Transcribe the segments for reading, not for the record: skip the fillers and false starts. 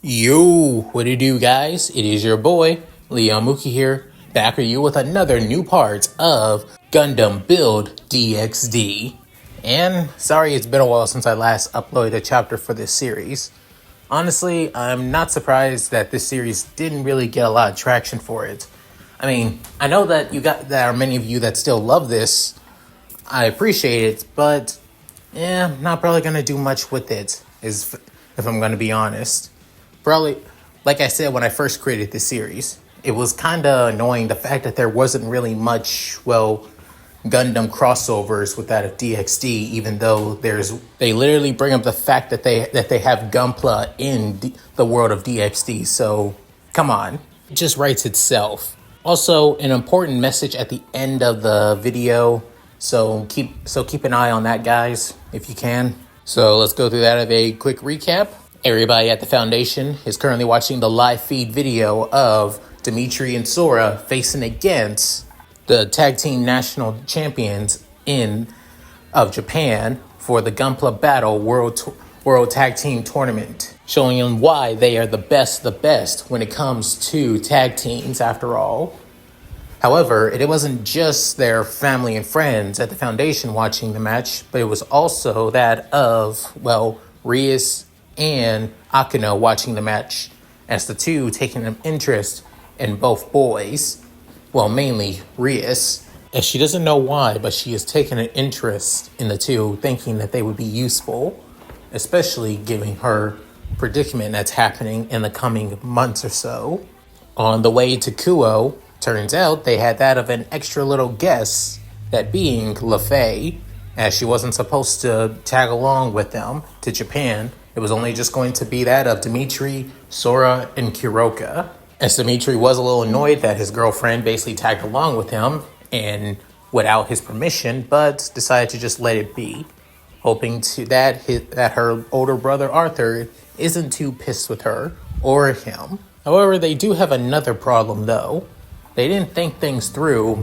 Yo, what do you do, guys? It is your boy, Leon Mookie here, back with you with another new part of Gundam Build DxD. And sorry it's been a while since I last uploaded a chapter for this series. Honestly, I'm not surprised that this series didn't really get a lot of traction for it. I mean, I know that there are many of you that still love this. I appreciate it, but I'm not probably gonna do much with it, if I'm gonna be honest. Probably, like I said when I first created this series, it was kind of annoying the fact that there wasn't really much, Gundam crossovers with that of DxD, even though they literally bring up the fact that they have Gunpla in the world of DxD. So come on, it just writes itself. Also, an important message at the end of the video. So keep an eye on that, guys, if you can. So let's go through that of a quick recap. Everybody at the Foundation is currently watching the live feed video of Dimitri and Sora facing against the Tag Team National Champions of Japan for the Gunpla Battle World Tag Team Tournament, showing them why they are the best when it comes to tag teams after all. However, it wasn't just their family and friends at the Foundation watching the match, but it was also that of, Rias and Akino watching the match, as the two taking an interest in both boys. Well, mainly Rias, as she doesn't know why, but she is taking an interest in the two, thinking that they would be useful, especially given her predicament that's happening in the coming months or so. On the way to Kuo, turns out they had that of an extra little guest, that being LaFay, as she wasn't supposed to tag along with them to Japan. It was only just going to be that of Dimitri, Sora, and Kuroka. As Dimitri was a little annoyed that his girlfriend basically tagged along with him and without his permission, but decided to just let it be, hoping that her older brother Arthur isn't too pissed with her or him. However, they do have another problem though. They didn't think things through,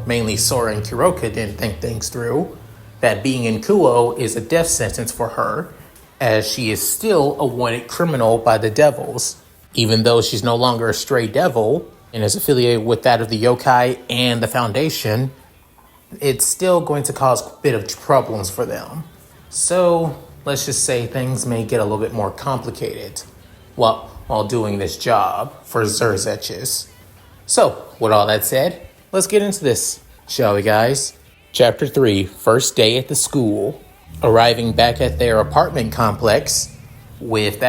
mainly Sora and Kuroka didn't think things through, that being in Kuo is a death sentence for her, as she is still a wanted criminal by the devils. Even though she's no longer a stray devil and is affiliated with that of the yokai and the Foundation, it's still going to cause a bit of problems for them. So let's just say things may get a little bit more complicated while doing this job for Zerzetches. So with all that said, let's get into this, shall we, guys? Chapter 3, First Day at the School. Arriving back at their apartment complex with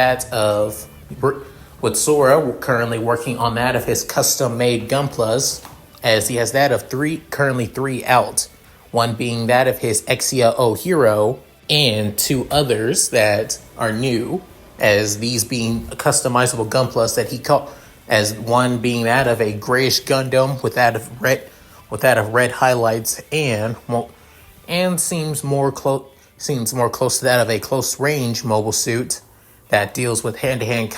Sora currently working on that of his custom-made Gunplas, as he has that of currently three out, one being that of his Exia O Hero, and two others that are new, as these being customizable Gunplas that he called, as one being that of a grayish Gundam with that of red highlights and seems more close to that of a close-range mobile suit that deals with hand-to-hand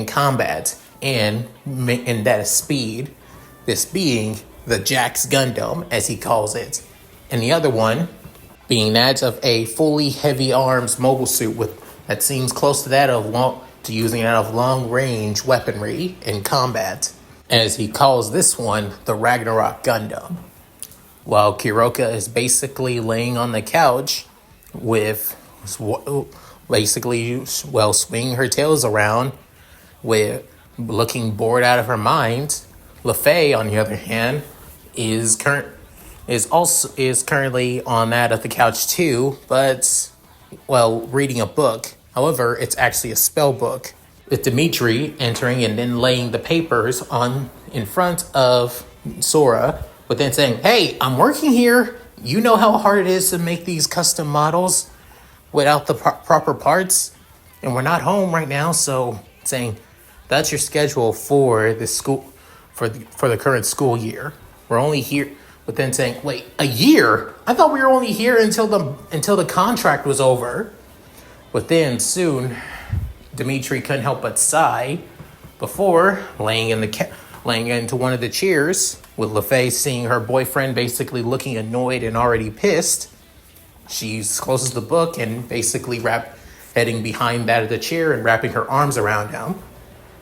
combat and that is speed. This being the Jax Gundam, as he calls it, and the other one being that of a fully heavy arms mobile suit that seems close to that of long-range weaponry in combat, as he calls this one the Ragnarok Gundam. While Kuroka is basically laying on the couch swinging her tails around, looking bored out of her mind, LaFay, on the other hand, is currently on that of the couch too, but reading a book. However, it's actually a spell book, with Dimitri entering and then laying the papers in front of Sora, but then saying, "Hey, I'm working here. You know how hard it is to make these custom models without the proper parts, and we're not home right now." So saying, "That's your schedule for the school for the current school year. We're only here." But then saying, "Wait, a year? I thought we were only here until the contract was over." Within soon, Dimitri couldn't help but sigh before laying into one of the chairs, with LaFay seeing her boyfriend basically looking annoyed and already pissed. She closes the book and basically heading behind that of the chair and wrapping her arms around him.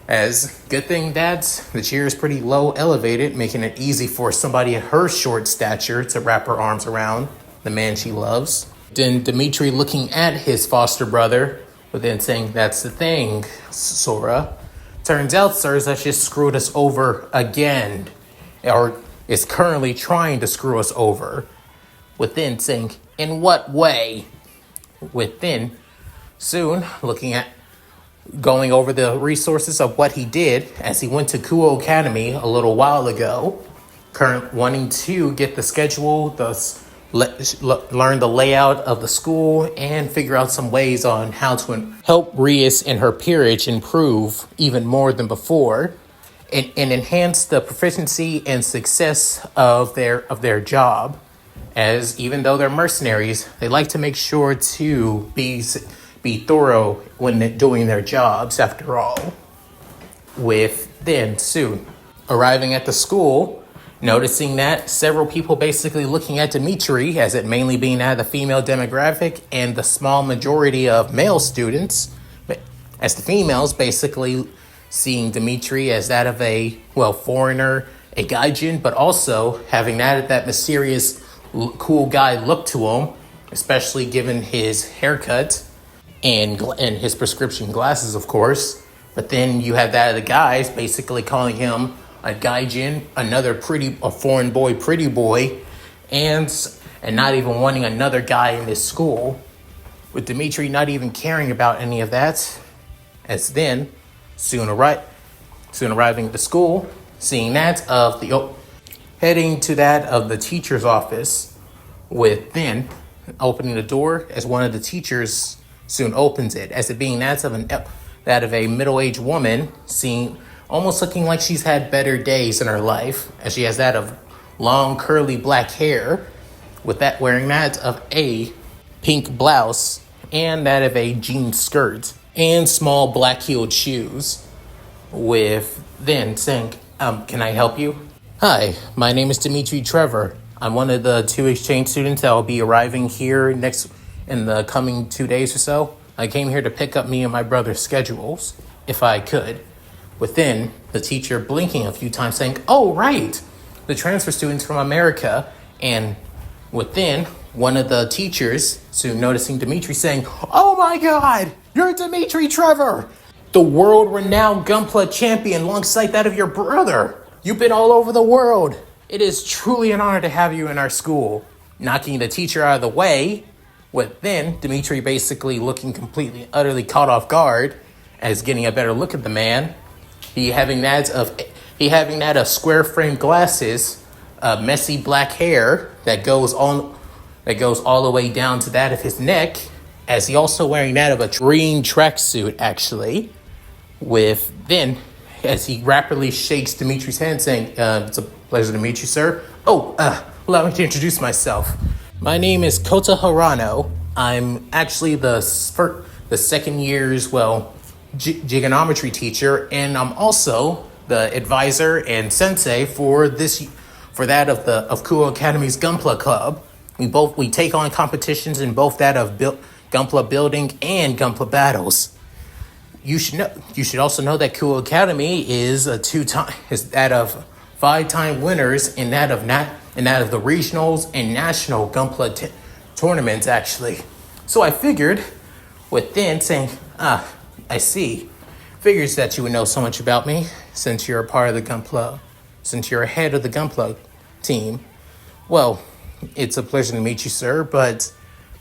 As good thing that the chair is pretty low elevated, making it easy for somebody of her short stature to wrap her arms around the man she loves. Then Dimitri looking at his foster brother, but then saying, "That's the thing, Sora. Turns out, sirs, that just screwed us over again. Or is currently trying to screw us over." Within saying, "In what way?" Within soon going over the resources of what he did as he went to Kuo Academy a little while ago, wanting to get the schedule, learn the layout of the school, and figure out some ways on how to help Rias and her peerage improve even more than before, and enhance the proficiency and success of their job. As even though they're mercenaries, they like to make sure to be thorough when doing their jobs, after all. With then soon arriving at the school, noticing that several people basically looking at Dimitri as it mainly being out of the female demographic and the small majority of male students, as the females basically seeing Dimitri as that of a, foreigner, a gaijin, but also having that mysterious cool guy look to him, especially given his haircut and his prescription glasses, of course. But then you have that of the guys basically calling him a gaijin, a foreign boy, pretty boy, and not even wanting another guy in this school. With Dimitri not even caring about any of that, as then soon arriving at the school, seeing that of heading to that of the teacher's office, with then opening the door as one of the teachers soon opens it, as it being that of a middle-aged woman, almost looking like she's had better days in her life, as she has that of long curly black hair, with that wearing that of a pink blouse and that of a jean skirt and small black-heeled shoes, with then saying, "Can I help you?" "Hi, my name is Dimitri Trevor. I'm one of the 2 exchange students that will be arriving here in the coming 2 days or so. I came here to pick up me and my brother's schedules, if I could." Within, the teacher blinking a few times saying, "Oh, right, the transfer students from America." And within, one of the teachers soon noticing Dimitri saying, "Oh my God, you're Dimitri Trevor, the world-renowned Gunpla champion alongside that of your brother. You've been all over the world. It is truly an honor to have you in our school." Knocking the teacher out of the way, with then Dimitri basically looking completely, utterly caught off guard, as getting a better look at the man. He having that of square frame glasses, messy black hair that goes all the way down to that of his neck, as he also wearing that of a green tracksuit, actually. With then, as he rapidly shakes Dimitri's hand, saying, "It's a pleasure to meet you, sir. Allow me to introduce myself. My name is Kota Harano. I'm actually the second year's, trigonometry teacher, and I'm also the advisor and sensei for that of Kuo Academy's Gunpla Club. We take on competitions in both that of Gunpla building and Gunpla battles. You should also know that Kuo Academy is that of 5-time winners in that of the regionals and national Gunpla tournaments, actually. So I figured, within saying, I see. Figures that you would know so much about me, since you're a part of the Gunpla, since you're head of the Gunpla team. Well, it's a pleasure to meet you, sir, but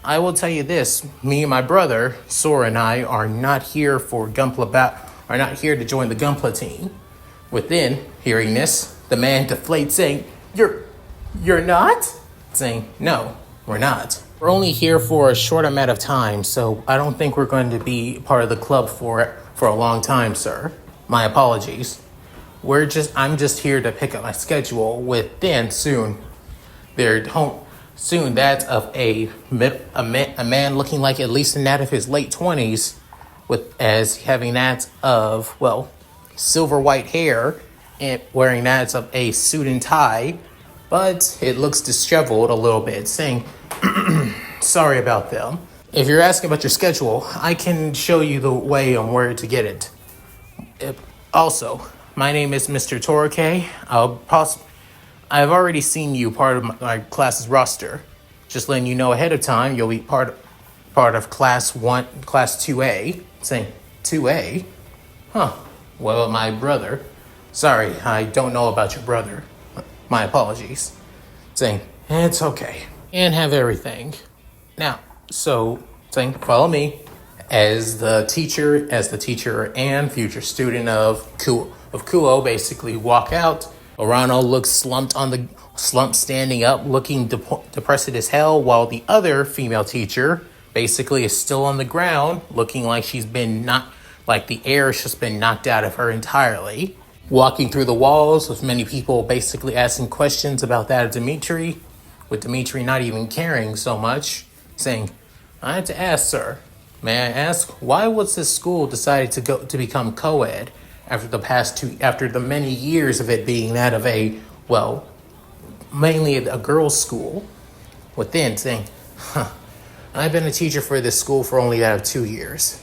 I will tell you this. Me and my brother, Sora, and I are not here are not here to join the Gunpla team." Within, hearing this, the man deflates, saying, You're not?" Saying, "No, we're not. We're only here for a short amount of time, so I don't think we're going to be part of the club for a long time, sir. My apologies. I'm just here to pick up my schedule." With then soon, Soon that of a man looking like at least in that of his late 20s, with as having that of, well, silver white hair and wearing that of a suit and tie, but it looks disheveled a little bit, saying, sorry about them. If you're asking about your schedule, I can show you the way on where to get it. Also, my name is Mr. Torike. I've already seen you part of my class's roster. Just letting you know ahead of time, you'll be part of class 2A. Saying 2A? Huh. Well, my brother. Sorry, I don't know about your brother. My apologies. Saying, it's okay. And have everything. Now, saying, follow me. As the teacher and future student of Kuo basically walk out, Orano looks slumped standing up, looking depressed as hell, while the other female teacher basically is still on the ground, looking like like the air has just been knocked out of her entirely. Walking through the walls with many people basically asking questions about that of Dimitri, with Dimitri not even caring so much, saying, I had to ask, sir, may I ask, why was this school decided to become co-ed after the many years of it being that of a, well, mainly a girls' school? Within saying, I've been a teacher for this school for only that of 2 years.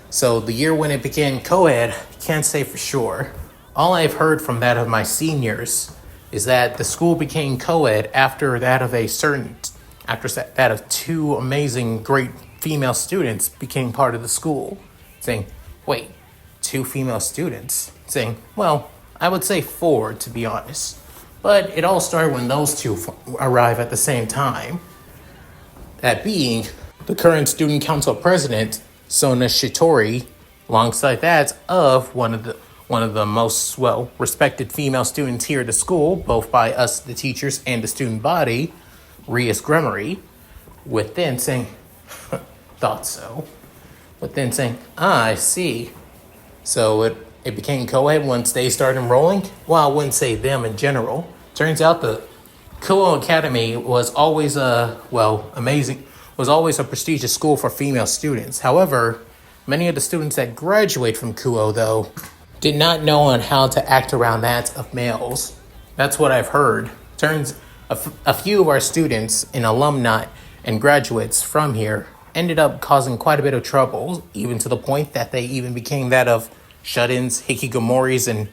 So the year when it became co-ed, can't say for sure. All I've heard from that of my seniors is that the school became co-ed after that of two amazing, great female students became part of the school. Saying, wait, 2 female students? Saying, well, I would say 4 to be honest. But it all started when those 2 arrive at the same time. That being the current student council president, Sona Shitori, alongside that of one of the most respected female students here at the school, both by us, the teachers, and the student body, Rias Gremery, with then saying, thought so. But then saying, I see. So it became co-ed once they started enrolling? Well, I wouldn't say them in general. Turns out the Kuo Academy was always was always a prestigious school for female students. However, many of the students that graduate from Kuo, though, did not know on how to act around that of males. That's what I've heard. A few of our students and alumni and graduates from here ended up causing quite a bit of trouble, even to the point that they even became that of shut-ins, hikikomoris, and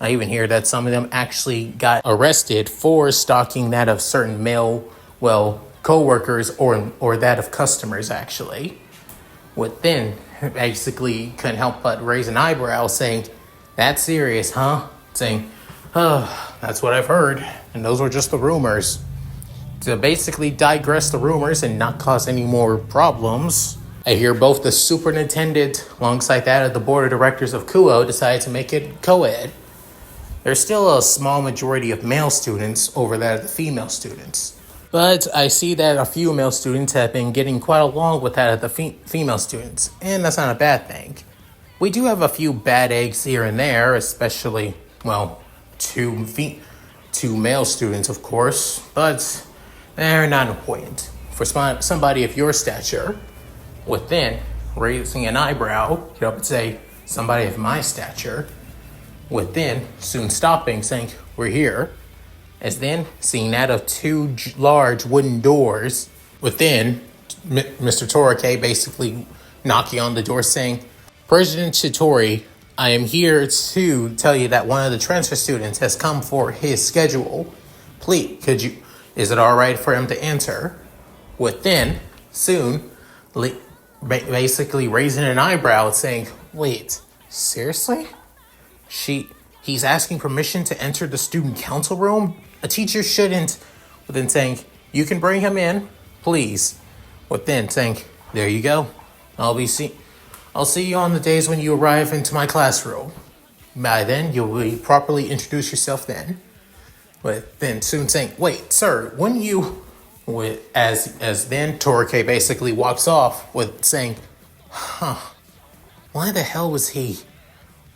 I even hear that some of them actually got arrested for stalking that of certain male, co-workers or that of customers, actually. What then basically couldn't help but raise an eyebrow, saying, that's serious, huh? Saying, that's what I've heard, and those were just the rumors. To basically digress the rumors and not cause any more problems, I hear both the superintendent alongside that of the board of directors of Kuo decided to make it co-ed. There's still a small majority of male students over that of the female students. But I see that a few male students have been getting quite along with that of the female students, and that's not a bad thing. We do have a few bad eggs here and there, especially, two male students, of course, but they're not important. For somebody of your stature, within raising an eyebrow, get up and say, somebody of my stature, within soon stopping, saying, we're here, as then seeing that of 2 large wooden doors, within Mr. Torike basically knocking on the door saying, President Shitori, I am here to tell you that one of the transfer students has come for his schedule. Please, is it all right for him to enter? Within, soon, basically raising an eyebrow saying, wait, seriously? He's asking permission to enter the student council room? A teacher shouldn't. Within saying, you can bring him in, please. Within saying, there you go. I'll see you on the days when you arrive into my classroom. By then, you'll be properly introduce yourself then. But then soon saying, wait, sir, wouldn't you... As then Torike basically walks off with saying, why the hell was he?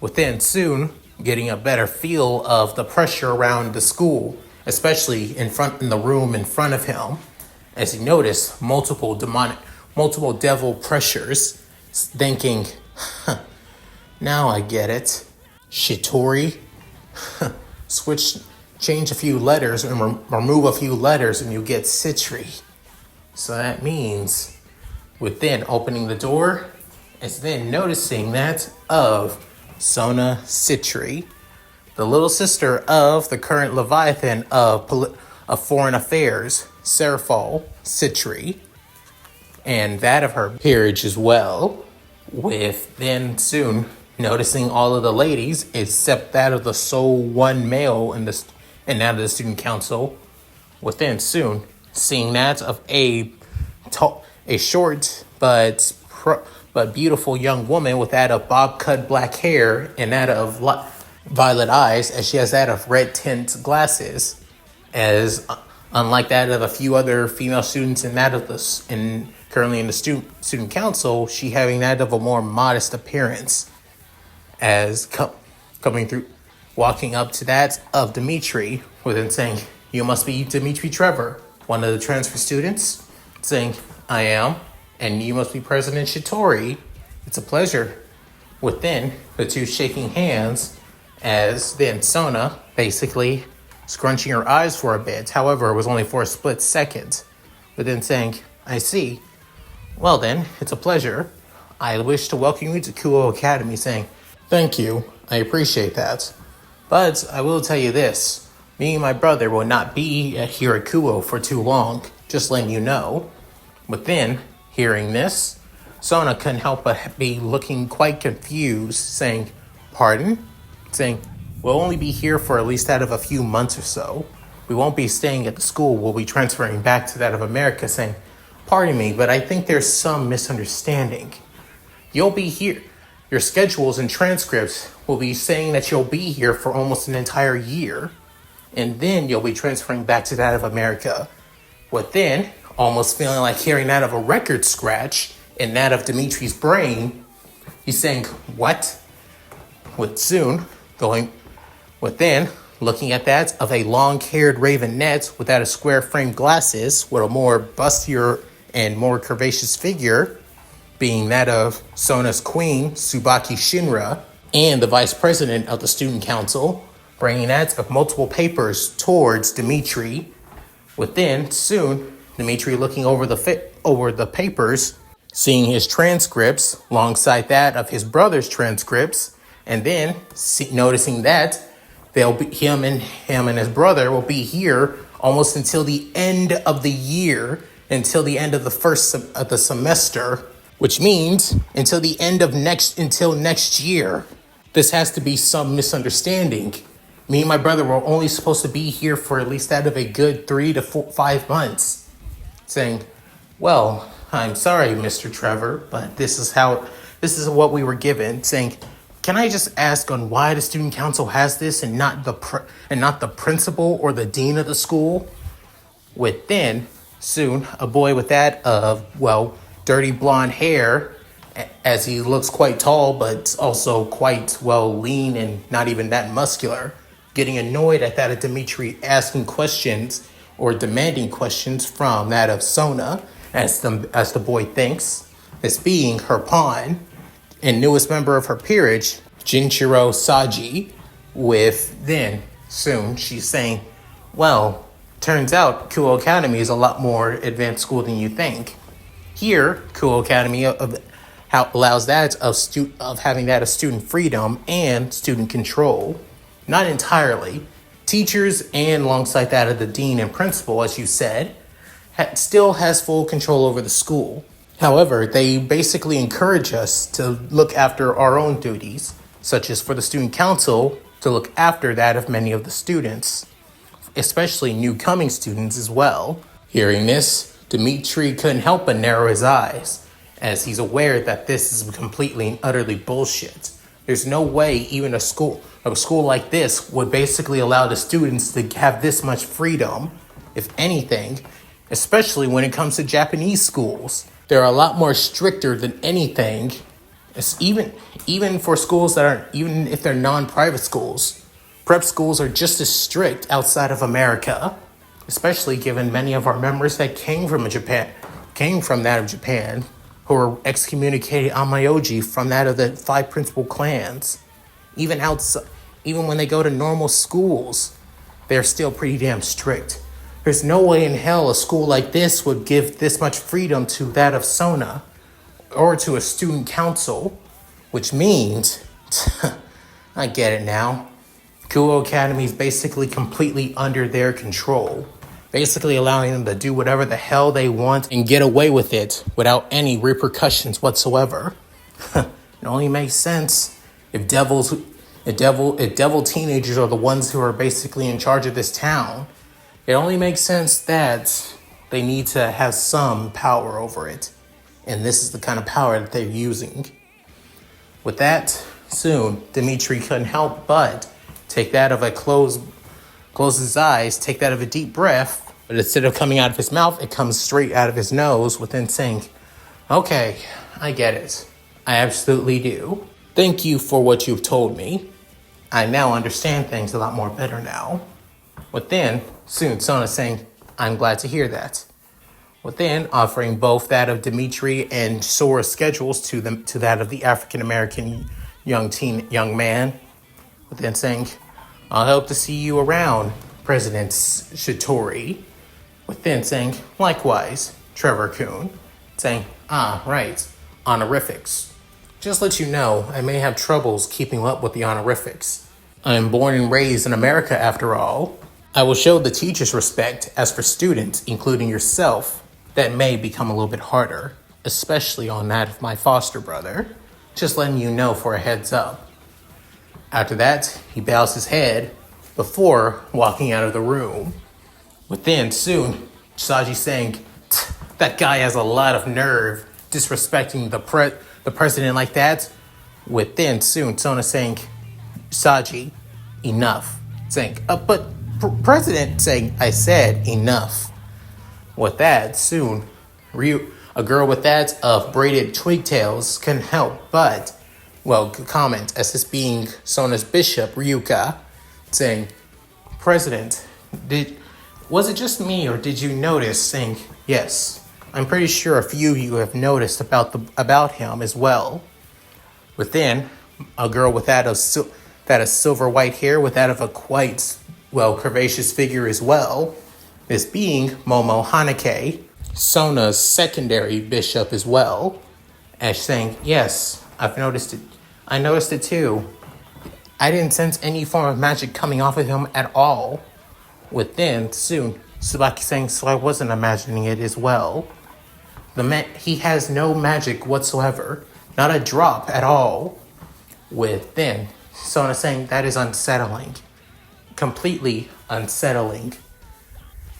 Within soon getting a better feel of the pressure around the school, especially in the room in front of him, as he noticed multiple devil pressures, thinking, now I get it. Shitori, change a few letters and remove a few letters and you get Citri. So that means within opening the door, it's then noticing that of Sona Citri, the little sister of the current Leviathan of Foreign Affairs, Serafal Citri, and that of her peerage as well, with then soon noticing all of the ladies except that of the sole one male and that of the student council, within soon seeing that of a short but beautiful young woman with that of bob-cut black hair and that of violet eyes, as she has that of red tint glasses, as unlike that of a few other female students in that of currently in the student council, she having that of a more modest appearance, as coming through, walking up to that of Dimitri, within saying, "You must be Dimitri Trevor, one of the transfer students," saying, "I am, and you must be President Shitori. It's a pleasure." Within the two shaking hands, as then Sona basically scrunching her eyes for a bit. However, it was only for a split second. But then saying, "I see. Well then, it's a pleasure. I wish to welcome you to Kuo Academy," saying, "Thank you. I appreciate that. But I will tell you this. Me and my brother will not be here at Kuo for too long. Just letting you know." But then, hearing this, Sona couldn't help but be looking quite confused, saying, "Pardon?" Saying, "We'll only be here for at least that of a few months or so. We won't be staying at the school. We'll be transferring back to that of America," saying, "Pardon me, but I think there's some misunderstanding. You'll be here. Your schedules and transcripts will be saying that you'll be here for almost an entire year, and then you'll be transferring back to that of America." What then, almost feeling like hearing that of a record scratch in that of Dimitri's brain, he's saying, "What?" Then, looking at that of a long-haired ravenette without a square-framed glasses with a more bustier and more curvaceous figure, being that of Sona's queen, Tsubaki Shinra, and the vice president of the student council, bringing that of multiple papers towards Dimitri. Within, soon, Dimitri looking over the papers, seeing his transcripts alongside that of his brother's transcripts, and then noticing that him and his brother will be here almost until the end of the year, until the end of the semester, which means until next year. This has to be some misunderstanding. Me and my brother were only supposed to be here for at least that of a good 3 to 5 months. Saying, "Well, I'm sorry, Mr. Trevor, but this is what we were given." Saying, "Can I just ask on why the student council has this and not the principal or the dean of the school?" Within, soon, a boy with that of, dirty blonde hair, as he looks quite tall, but also quite, lean and not even that muscular, getting annoyed at that of Dimitri asking questions or demanding questions from that of Sona, as the boy thinks, as being her pawn, and newest member of her peerage, Jinchiro Saji, with then, soon, she's saying, "Well, turns out Kuo Academy is a lot more advanced school than you think. Here, Kuo Academy allows that of having that of student freedom and student control. Not entirely. Teachers and alongside that of the dean and principal, as you said, still has full control over the school. However, they basically encourage us to look after our own duties, such as for the student council to look after that of many of the students, especially new coming students as well." Hearing this, Dimitri couldn't help but narrow his eyes, as he's aware that this is completely and utterly bullshit. There's no way even a school like this would basically allow the students to have this much freedom, if anything, especially when it comes to Japanese schools. They're a lot more stricter than anything, even for schools that aren't, even if they're non-private schools. Prep schools are just as strict outside of America. especially given many of our members that came from that of Japan, who were excommunicated Amayoji from that of the 5 principal clans. Even outside, even when they go to normal schools, they're still pretty damn strict. There's no way in hell a school like this would give this much freedom to that of Sona or to a student council, which means, I get it now, Kuo Academy is basically completely under their control, basically allowing them to do whatever the hell they want and get away with it without any repercussions whatsoever. It only makes sense if devil teenagers are the ones who are basically in charge of this town. It only makes sense that they need to have some power over it. And this is the kind of power that they're using. With that, soon, Dimitri couldn't help but take that of a close his eyes, take that of a deep breath, but instead of coming out of his mouth, it comes straight out of his nose within saying, okay, I get it. I absolutely do. Thank you for what you've told me. I now understand things a lot more better now. Within, soon Sona saying, I'm glad to hear that. Within, offering both that of Dimitri and Sora's schedules to that of the African-American young man. Within saying, I'll hope to see you around, President Shitori. Within saying, likewise, Trevor-kun. Saying, right, honorifics. Just let you know, I may have troubles keeping up with the honorifics. I am born and raised in America after all. I will show the teachers respect. As for students, including yourself, that may become a little bit harder, especially on that of my foster brother. Just letting you know for a heads up. After that, he bows his head before walking out of the room. Within, soon, Saji saying, that guy has a lot of nerve, disrespecting the president like that. Within, soon, Sona saying, Saji, enough. Saying, but President saying, I said enough. With that, soon, a girl with that of braided twigtails couldn't help but, comment as this being Sona's bishop, Ryuka, saying, President, was it just me or did you notice? Saying, yes, I'm pretty sure a few of you have noticed about him as well. Within, a girl with that of silver white hair with that of a quite curvaceous figure as well. This being Momo Hanake, Sona's secondary bishop as well. As saying, yes, I've noticed it. I noticed it too. I didn't sense any form of magic coming off of him at all. Within, soon, Tsubaki saying, so I wasn't imagining it as well. He has no magic whatsoever. Not a drop at all. Within, Sona saying, that is unsettling. Completely unsettling.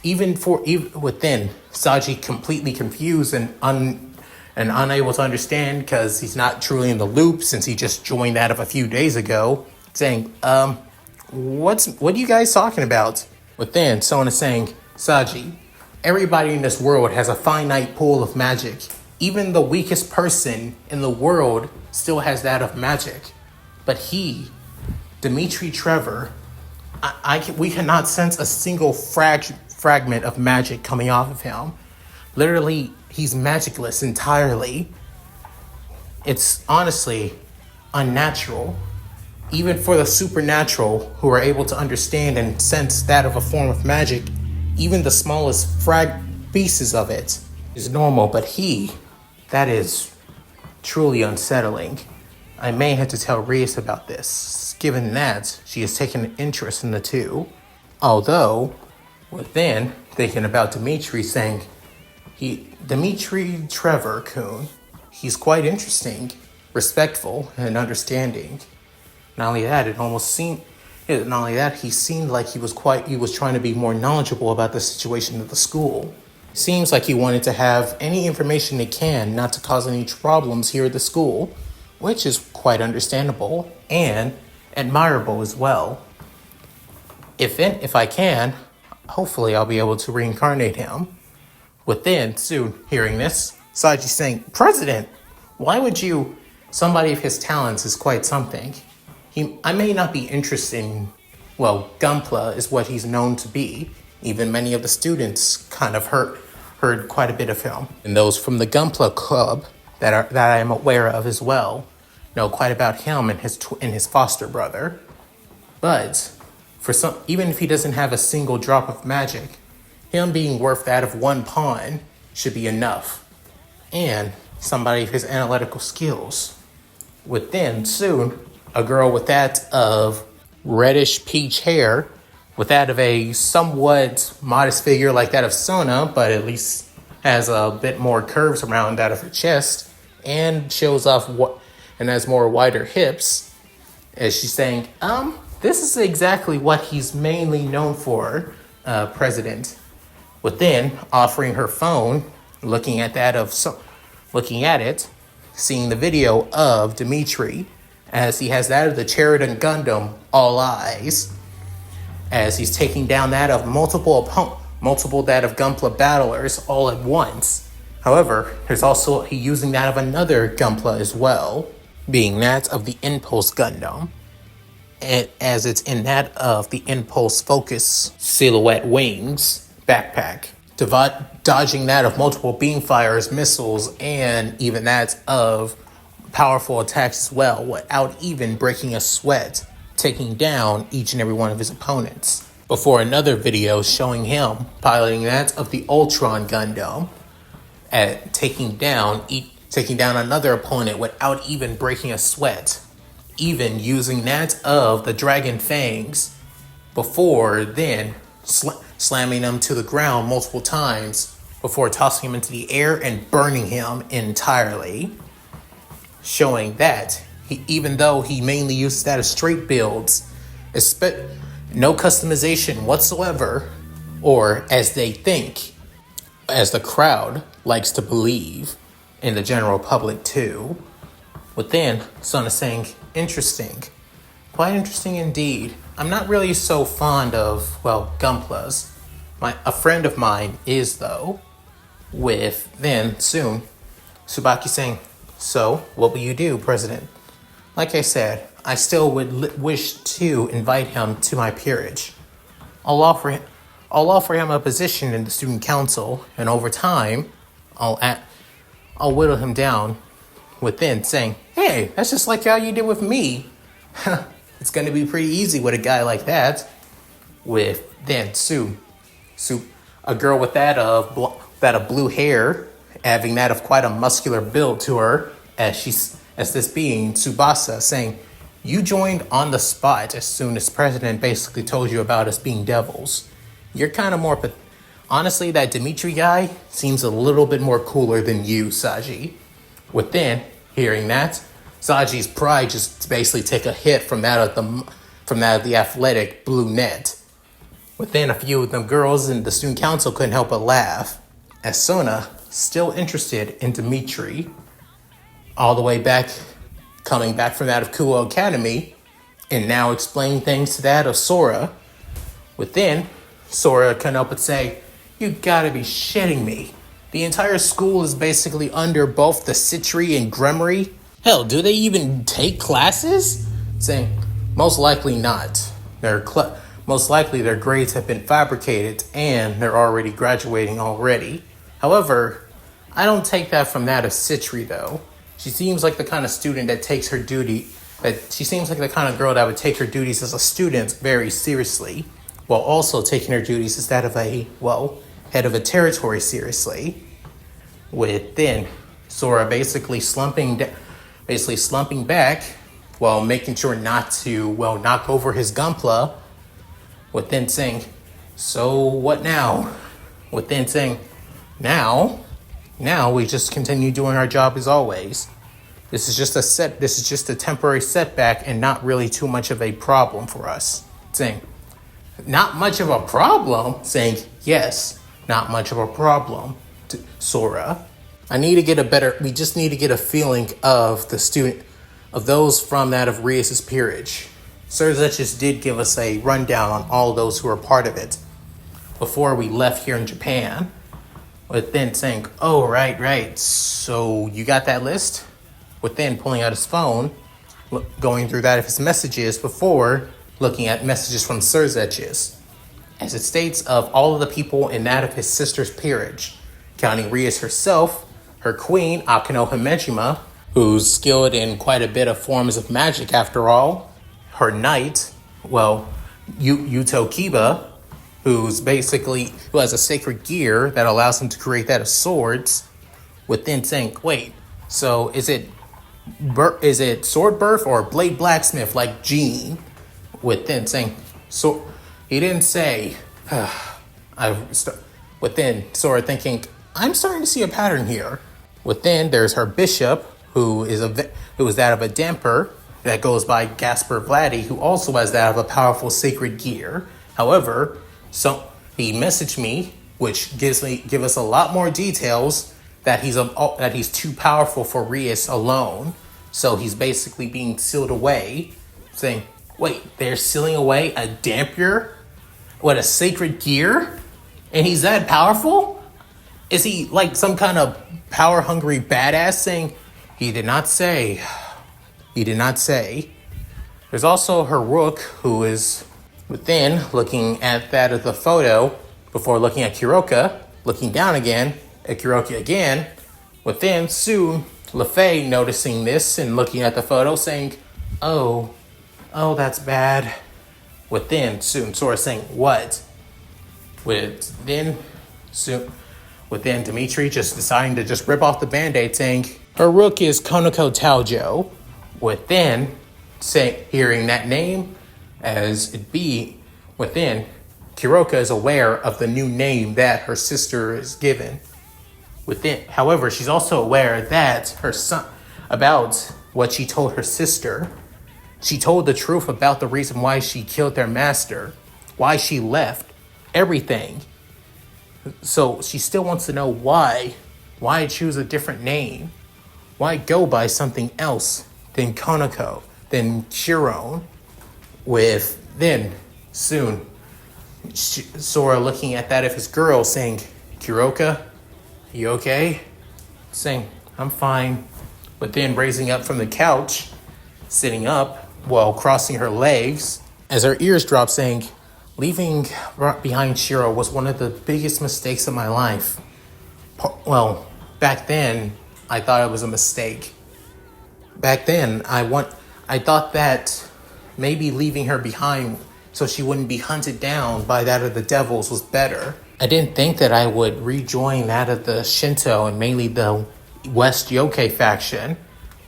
Even within, Saji completely confused and unable to understand because he's not truly in the loop since he just joined that of a few days ago. Saying, what are you guys talking about? Within, Sona saying, Saji, everybody in this world has a finite pool of magic. Even the weakest person in the world still has that of magic. But he, Dimitri Trevor, we cannot sense a single fragment of magic coming off of him. Literally, he's magicless entirely. It's honestly unnatural. Even for the supernatural who are able to understand and sense that of a form of magic, even the smallest pieces of it is normal, but that is truly unsettling. I may have to tell Reese about this, given that she has taken an interest in the two. Although, within, thinking about Dimitri saying, Dimitri Trevor-kun, he's quite interesting, respectful, and understanding. Not only that, he seemed like he was trying to be more knowledgeable about the situation of the school. Seems like he wanted to have any information he can not to cause any problems here at the school, which is quite understandable and admirable as well. If I can, hopefully I'll be able to reincarnate him. Within, soon, hearing this, Saji saying, President, why would you? Somebody of his talents is quite something. I may not be interested in, Gunpla is what he's known to be. Even many of the students kind of heard quite a bit of him. And those from the Gunpla Club that I am aware of as well know quite about him and his foster brother. But for some, even if he doesn't have a single drop of magic, him being worth that of one pawn should be enough. And somebody of his analytical skills. Within soon, a girl with that of reddish peach hair, with that of a somewhat modest figure like that of Sona, but at least has a bit more curves around that of her chest, and shows off and has more wider hips, as she's saying, this is exactly what he's mainly known for, President. Within offering her phone, looking at it, seeing the video of Dimitri, as he has that of the Cheriton Gundam, All Eyes, as he's taking down that of multiple that of Gunpla battlers all at once. However, there's also he using that of another Gunpla as well, being that of the Impulse Gundam, and as it's in that of the Impulse Focus Silhouette Wings backpack, dodging that of multiple beam fires, missiles, and even that of powerful attacks as well, without even breaking a sweat, taking down each and every one of his opponents. Before another video showing him piloting that of the Ultron Gundam, at taking down another opponent without even breaking a sweat, even using that of the Dragon Fangs, before then slamming him to the ground multiple times before tossing him into the air and burning him entirely, showing that even though he mainly uses that as straight builds, no customization whatsoever, or as they think, as the crowd likes to believe, in the general public too. Within, Son is saying, interesting. Quite interesting indeed. I'm not really so fond of, Gunplas. A friend of mine is, though. With, then, soon, Tsubaki saying, so, what will you do, President? Like I said, I still would wish to invite him to my peerage. I'll offer him a position in the student council, and over time, I'll whittle him down within, saying, hey, that's just like how you did with me. It's going to be pretty easy with a guy like that. With then Sue, a girl with that of blue hair, having that of quite a muscular build to her, as this being Tsubasa, saying, you joined on the spot as soon as President basically told you about us being devils. You're kind of more, but honestly, that Dimitri guy seems a little bit more cooler than you, Saji. Within hearing that, Saji's pride just basically take a hit from that of the athletic blue net. Within, a few of them girls in the student council couldn't help but laugh, as Sona, still interested in Dimitri, all the way back, coming back from that of Kuo Academy, and now explaining things to that of Sora. Within, Sora couldn't help but say, you gotta be shitting me. The entire school is basically under both the Citri and Gremory. Hell, do they even take classes? Saying, most likely not. Most likely their grades have been fabricated and they're already graduating already. However, I don't take that from that of Citri though. She seems like the kind of student that takes her duty, she seems like the kind of girl that would take her duties as a student very seriously, while also taking her duties as that of a, head of a territory seriously. With then Sora basically slumping back while making sure not to, knock over his Gunpla. With then saying, so what now? With then saying, now we just continue doing our job as always. This is just a temporary setback and not really too much of a problem for us. Saying, not much of a problem? Saying, yes, not much of a problem, Sora. We just need to get a feeling of those from that of Rias' peerage. Sir Zetchus did give us a rundown on all those who were part of it before we left here in Japan. With then saying, oh, right, so you got that list? With then pulling out his phone, going through that of his messages before looking at messages from Sir Zetchus. as it states, of all of the people in that of his sister's peerage, counting Rias herself, her queen, Akano Himejima, who's skilled in quite a bit of forms of magic after all, her knight, Yuto Kiba, who has a sacred gear that allows him to create that of swords, within saying, wait, so is it sword birth or blade blacksmith like Gene? Within saying, so he didn't say. Within Sora thinking, I'm starting to see a pattern here. Within there's her bishop, who is that of a damper that goes by Gasper Vladdy, who also has that of a powerful sacred gear. However, so he messaged me, which give us a lot more details that he's too powerful for Rias alone. So he's basically being sealed away, saying, wait, they're sealing away a dampier? What, a sacred gear? And he's that powerful? Is he like some kind of power-hungry badass saying, he did not say. He did not say. There's also her rook, who is within, looking at that of the photo, before looking at Kuroka, looking down again, at Kuroka again. Within, soon, LeFay noticing this and looking at the photo, saying, oh, that's bad. Within, soon, Sora saying, what? Within, Dimitri just deciding to just rip off the band-aid, saying, her rook is Konoko Taojo. Within, hearing that name as it be, within, Kuroka is aware of the new name that her sister is given. Within, however, she's also aware that her son, about what she told her sister. She told the truth about the reason why she killed their master, why she left, everything. So she still wants to know why choose a different name? Why go by something else than Konoko, than Chiron? Soon, Sora looking at that of his girl, saying, Kuroka, you okay? Saying, I'm fine. But then raising up from the couch, sitting up while crossing her legs, as her ears drop, saying, leaving behind Shiro was one of the biggest mistakes of my life. Well, back then, I thought it was a mistake. Back then, I thought that maybe leaving her behind so she wouldn't be hunted down by that of the devils was better. I didn't think that I would rejoin that of the Shinto and mainly the West Yokai faction.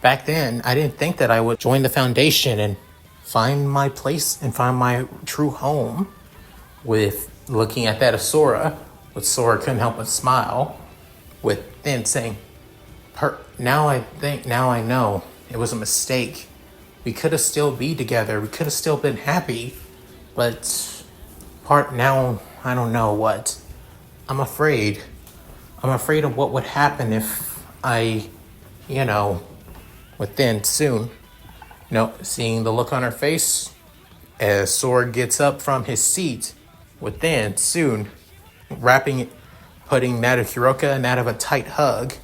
Back then, I didn't think that I would join the Foundation and find my place and find my true home. With looking at that of Sora, but Sora couldn't help but smile. With then saying, now I know it was a mistake. We could have still be together. We could have still been happy. But now, I don't know what. I'm afraid. I'm afraid of what would happen if I, within soon. Seeing the look on her face as Sora gets up from his seat, within soon, putting that of Hiroka and that of a tight hug,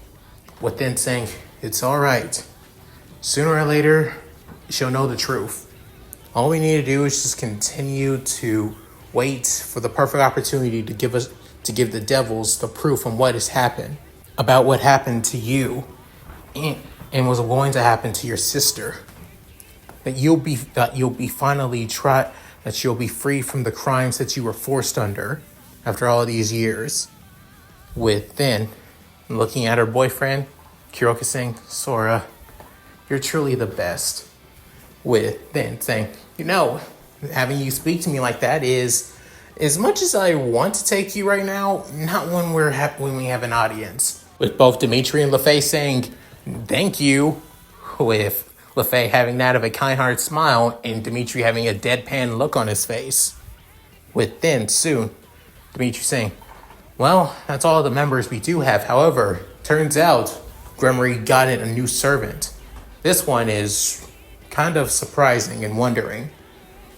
within saying, it's all right. Sooner or later, she'll know the truth. All we need to do is just continue to wait for the perfect opportunity to give the devils the proof on what has happened, about what happened to you, and was going to happen to your sister. That you'll be free from the crimes that you were forced under after all these years. With then looking at her boyfriend, Kuroka saying, Sora, you're truly the best. With then saying, having you speak to me like that is, as much as I want to take you right now, not when we have an audience. With both Dimitri and LeFay saying, thank you, with LeFay having that of a kind-hearted smile and Dimitri having a deadpan look on his face. With then, soon, Dimitri saying, well, that's all the members we do have. However, turns out Gremory got in a new servant. This one is kind of surprising and wondering.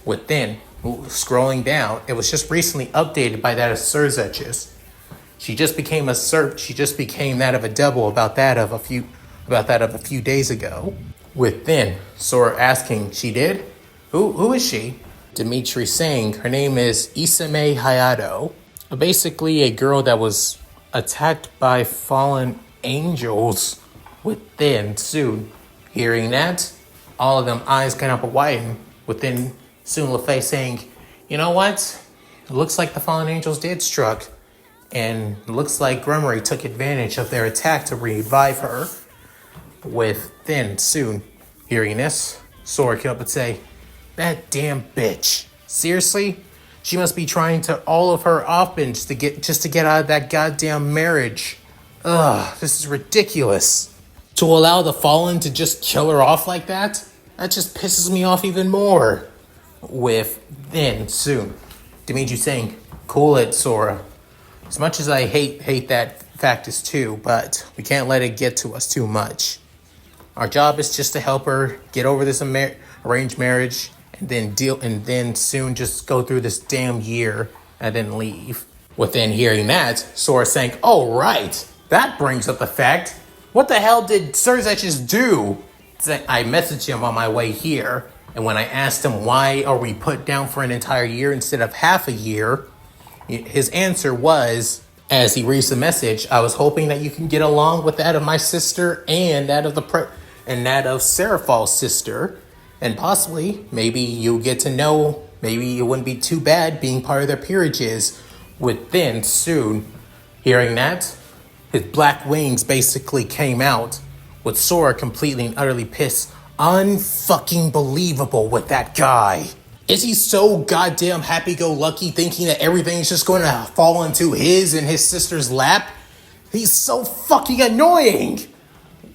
Within, scrolling down, it was just recently updated by that of Surzetches. She just became that of a double about that of a few days ago. Within, Sora asking, she did? Who is she? Dimitri saying her name is Isame Hayato. Basically a girl that was attacked by fallen angels within soon. Hearing that, all of them eyes kind of widen within soon LaFay saying, you know what? It looks like the fallen angels did struck. And it looks like Grummery took advantage of their attack to revive her. With then soon hearing this, Sora came up and say, that damn bitch. Seriously? She must be trying to all of her offense to get out of that goddamn marriage. Ugh, this is ridiculous. To allow the Fallen to just kill her off like that? That just pisses me off even more. With then soon Dimitri saying, cool it, Sora. As much as I hate that fact is too, but we can't let it get to us too much. Our job is just to help her get over this arranged marriage and then soon just go through this damn year and then leave. Within hearing that, Sora saying, oh right, that brings up the fact. What the hell did Cersei just do? I messaged him on my way here, and when I asked him why are we put down for an entire year instead of half a year, his answer was, as he reads the message, I was hoping that you can get along with that of my sister and that of Seraph's sister, and possibly maybe you'll get to know, maybe it wouldn't be too bad being part of their peerages. Within soon hearing that, his black wings basically came out, with Sora completely and utterly pissed. Unfucking believable with that guy. Is he so goddamn happy-go-lucky thinking that everything's just going to fall into his and his sister's lap? He's so fucking annoying!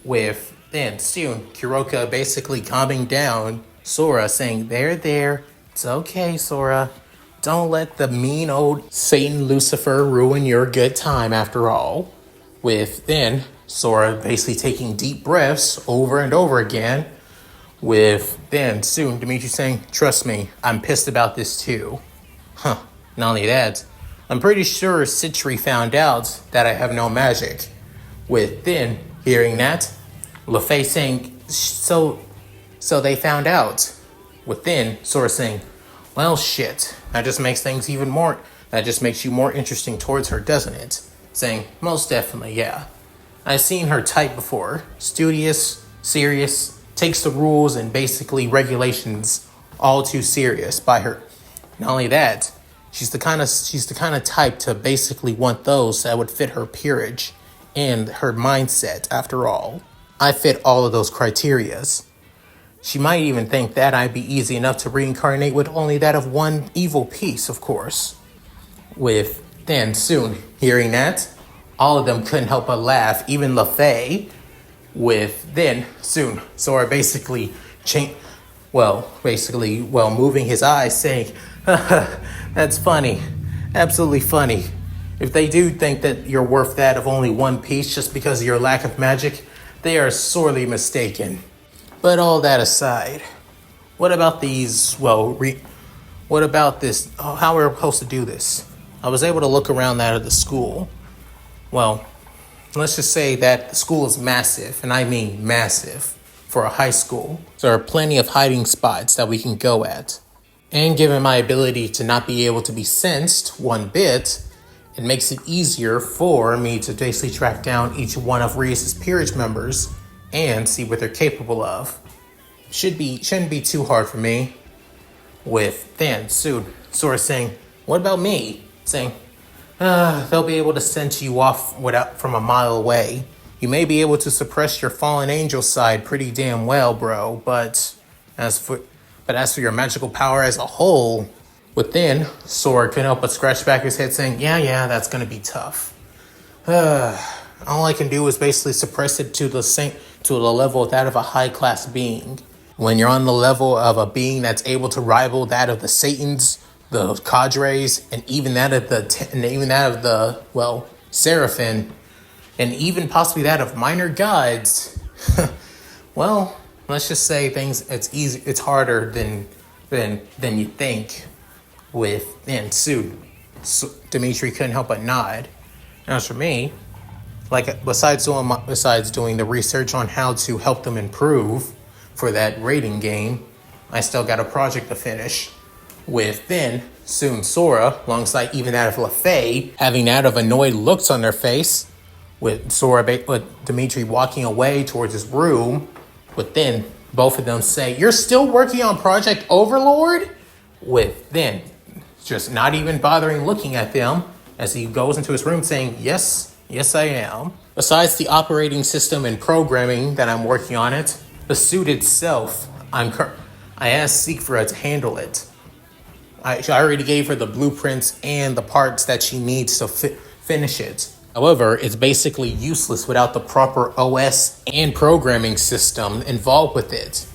With then soon Kuroka basically calming down Sora, saying, there, it's okay, Sora. Don't let the mean old Satan Lucifer ruin your good time after all. With then Sora basically taking deep breaths over and over again. With then soon Dimitri saying, trust me, I'm pissed about this too. Not only that, I'm pretty sure Citri found out that I have no magic. With then hearing that, LaFay saying, so they found out. With then Sora saying, well shit, that just makes you more interesting towards her, doesn't it? Saying, most definitely, yeah. I've seen her type before. Studious, serious, takes the rules and basically regulations all too serious by her. Not only that, she's the kind of type to basically want those that would fit her peerage and her mindset. After all, I fit all of those criterias. She might even think that I'd be easy enough to reincarnate with only that of one evil piece, of course. With then soon hearing that, all of them couldn't help but laugh, even LaFay. With then soon Sora basically moving his eyes, saying, that's funny, absolutely funny. If they do think that you're worth that of only one piece just because of your lack of magic, they are sorely mistaken. But all that aside, what about these, what about this, how we're supposed to do this? I was able to look around that of the school. Well, let's just say that the school is massive, and I mean massive, for a high school. So there are plenty of hiding spots that we can go at. And given my ability to not be able to be sensed one bit, it makes it easier for me to basically track down each one of Reus's peerage members and see what they're capable of. Shouldn't be too hard for me. With then soon Sora saying, what about me? Saying, they'll be able to sense you off from a mile away. You may be able to suppress your fallen angel side pretty damn well, bro, but as for your magical power as a whole, within, Sora couldn't help but scratch back his head saying, yeah, that's gonna be tough. All I can do is basically suppress it to the level of that of a high-class being. When you're on the level of a being that's able to rival that of the Satans, the cadres, and even that of the Seraphim, and even possibly that of minor gods, well, let's just say it's harder than you think. And soon Dimitri couldn't help but nod. As for me, besides doing the research on how to help them improve for that rating game, I still got a project to finish. With then, soon Sora, alongside even that of LaFay, having that of annoyed looks on their face, with with Dimitri walking away towards his room, with then both of them say, "You're still working on Project Overlord?" With then just not even bothering looking at them as he goes into his room saying, "Yes, yes I am." Besides the operating system and programming that I'm working on it, the suit itself, I asked Siegfried to handle it. I already gave her the blueprints and the parts that she needs to finish it. However, it's basically useless without the proper OS and programming system involved with it.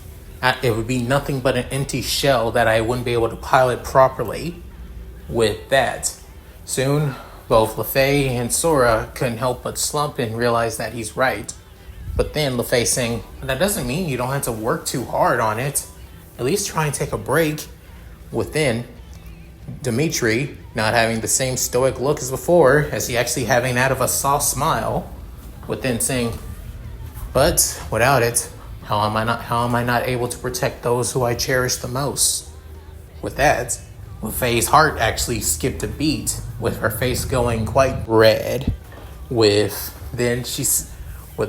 It would be nothing but an empty shell that I wouldn't be able to pilot properly. With that, soon both LaFay and Sora couldn't help but slump and realize that he's right. But then LaFay saying, "That doesn't mean you don't have to work too hard on it. At least try and take a break." Within, Dimitri not having the same stoic look as before, as he actually having that of a soft smile, within saying, "But without it, how am I not able to protect those who I cherish the most?" With that, LaFay's heart actually skipped a beat, with her face going quite red.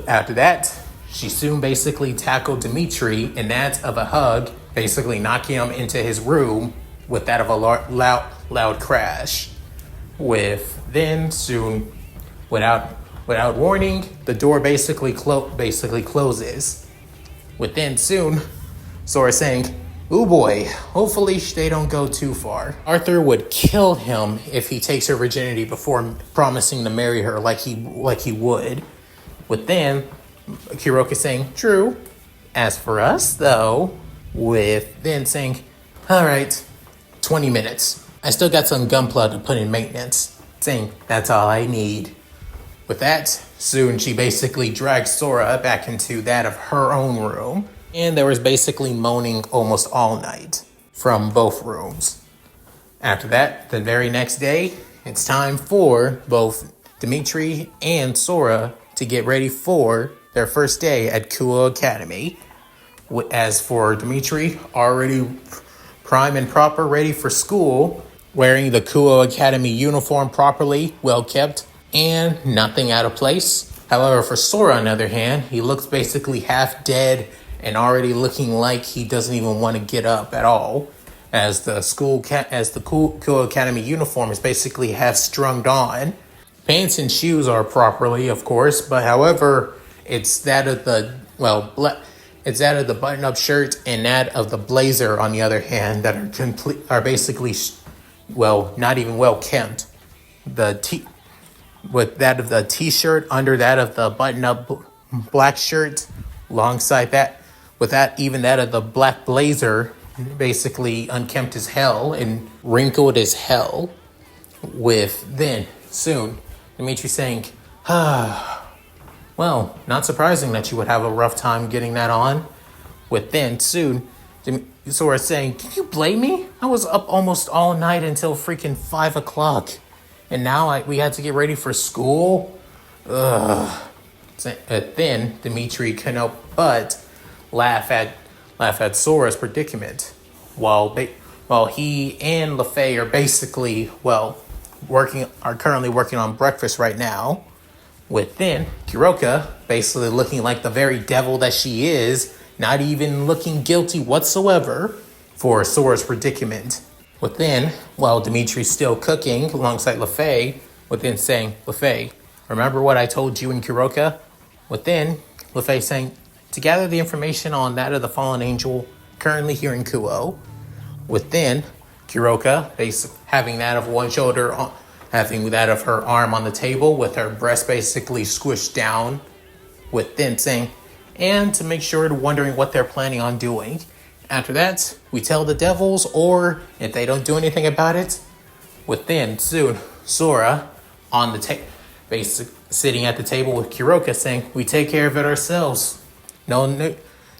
After that, she soon basically tackled Dimitri in that of a hug, basically knocking him into his room with that of a loud crash. Soon, without warning, the door basically closes. Soon, Sora saying, "Oh boy, hopefully they don't go too far." Arthur would kill him if he takes her virginity before promising to marry her like he would. Kuroka saying, "True. As for us, though," saying, "All right, 20 minutes. I still got some gunpla to put in maintenance." Saying, "That's all I need." With that, soon she basically dragged Sora back into that of her own room, and there was basically moaning almost all night from both rooms. After that, the very next day, it's time for both Dimitri and Sora to get ready for their first day at Kuo Academy. As for Dimitri, already prime and proper, ready for school, wearing the Kuo Academy uniform properly, well kept, and nothing out of place. However, for Sora, on the other hand, he looks basically half dead and already looking like he doesn't even want to get up at all, as the Kuo Academy uniform is basically half strung on. Pants and shoes are properly, of course, but however, it's that of the button-up shirt and that of the blazer, on the other hand, that are basically not even well kept. With that of the t-shirt under that of the button-up black shirt, alongside that, with that even that of the black blazer, basically unkempt as hell and wrinkled as hell. Soon, Dimitri saying, "Well, not surprising that you would have a rough time getting that on." Soon, Sora saying, "Can you blame me? I was up almost all night until freaking 5 o'clock. And now we had to get ready for school?" Dimitri couldn't help but laugh at Sora's predicament. While he and LaFay are basically, currently working on breakfast right now. Kuroka, basically looking like the very devil that she is, not even looking guilty whatsoever for Sora's predicament. While Dimitri's still cooking alongside LaFay, saying, "LaFay, remember what I told you and Kuroka?" LaFay saying, "To gather the information on that of the fallen angel currently here in Kuo." Kuroka, having that of one shoulder, having that of her arm on the table with her breast basically squished down, saying, "And to make sure, wondering what they're planning on doing. After that, we tell the devils, or if they don't do anything about it." Soon, Sora on the sitting at the table with Kuroka saying, "We take care of it ourselves." Knowing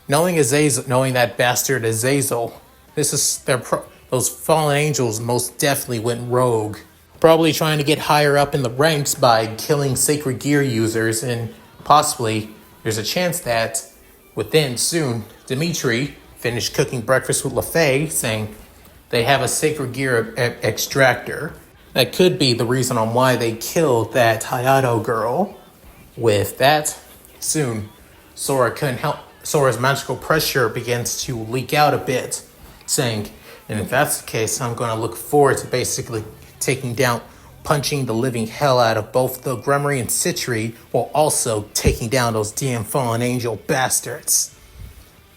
that bastard Azazel, those fallen angels most definitely went rogue. Probably trying to get higher up in the ranks by killing sacred gear users, and possibly there's a chance that soon Dimitri finished cooking breakfast with LaFay, saying, they have a sacred gear extractor. That could be the reason on why they killed that Hayato girl. With that, soon, Sora couldn't help. Sora's magical pressure begins to leak out a bit, saying, and if that's the case, I'm going to look forward to basically punching the living hell out of both the Gremory and Citri, while also taking down those damn fallen angel bastards.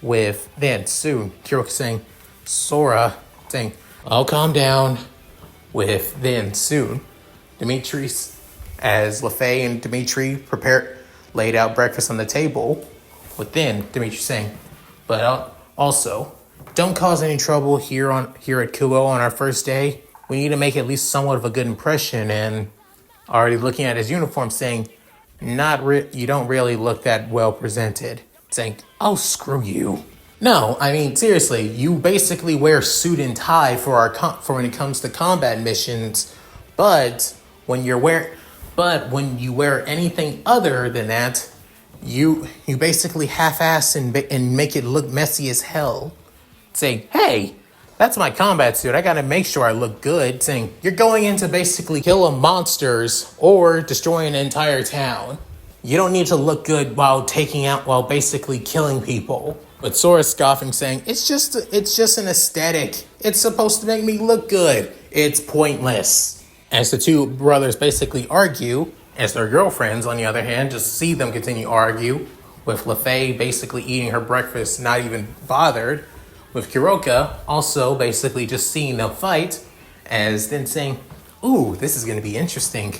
With then soon, Kuroko saying, Sora saying, I'll calm down. With then soon, Dimitri, as LeFay and Dimitri laid out breakfast on the table. With then Dimitri saying, but also, don't cause any trouble here at Kuo on our first day. We need to make at least somewhat of a good impression. And already looking at his uniform, saying, you don't really look that well presented. Saying, oh, screw you. No, I mean, seriously, you basically wear suit and tie for when it comes to combat missions, but when you wear anything other than that, you basically half-ass and make it look messy as hell. Saying, hey, that's my combat suit. I gotta make sure I look good. Saying, you're going in to basically kill monsters or destroy an entire town. You don't need to look good while basically killing people. But Sora scoffing, saying, it's just an aesthetic. It's supposed to make me look good. It's pointless. As the two brothers basically argue, as their girlfriends, on the other hand, just see them continue to argue, with LeFay basically eating her breakfast, not even bothered, with Kuroko also basically just seeing them fight, as then saying, ooh, this is going to be interesting.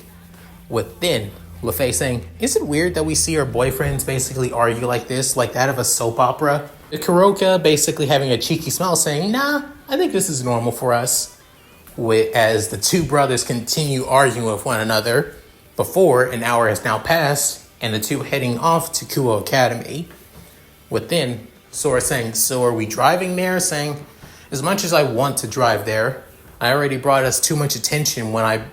With then LeFay saying, is it weird that we see our boyfriends basically argue like this, like that of a soap opera? Kuroko basically having a cheeky smile saying, nah, I think this is normal for us. As the two brothers continue arguing with one another, before an hour has now passed, and the two heading off to Kuo Academy. Within, Sora saying, so are we driving there? Saying, as much as I want to drive there, I already brought us too much attention when I